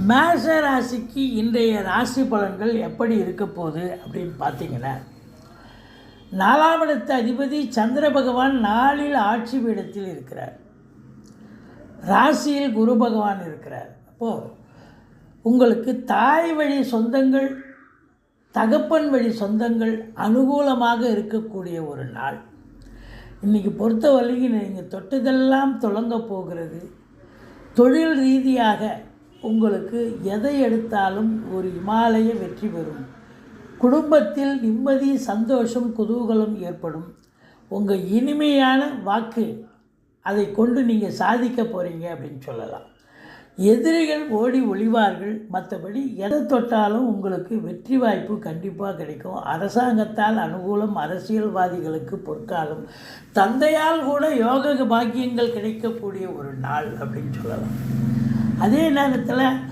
மேஷ ராசிக்கு இன்றைய ராசி பலன்கள் எப்படி இருக்க போகுது அப்படின்னு பார்த்தீங்கன்னா, 4ஆம் இடத்து அதிபதி சந்திர பகவான் 4இல் ஆட்சி பீடத்தில் இருக்கிறார். ராசியில் குரு பகவான் இருக்கிறார். அப்போது உங்களுக்கு தாய் வழி சொந்தங்கள், தகப்பன் வழி சொந்தங்கள் அனுகூலமாக இருக்கக்கூடிய ஒரு நாள். இன்றைக்கி பொறுத்தவரைக்கும் நீங்கள் தொட்டதெல்லாம் தொடங்க போகிறது. தொழில் ரீதியாக உங்களுக்கு எதை எடுத்தாலும் ஒரு இமாலய வெற்றி பெறும். குடும்பத்தில் நிம்மதி, சந்தோஷம், குதூகலம் ஏற்படும். உங்கள் இனிமையான வாக்கு அதை கொண்டு நீங்கள் சாதிக்க போகிறீங்க அப்படின்னு சொல்லலாம். எதிரிகள் ஓடி ஒளிவார்கள். மற்றபடி எதை தொட்டாலும் உங்களுக்கு வெற்றி வாய்ப்பு கண்டிப்பாக கிடைக்கும். அரசாங்கத்தால் அனுகூலம், அரசியல்வாதிகளுக்கு பொற்காலம், தந்தையால் கூட யோக பாக்கியங்கள் கிடைக்கக்கூடிய ஒரு நாள் அப்படின்னு சொல்லலாம். அதே நேரத்தில்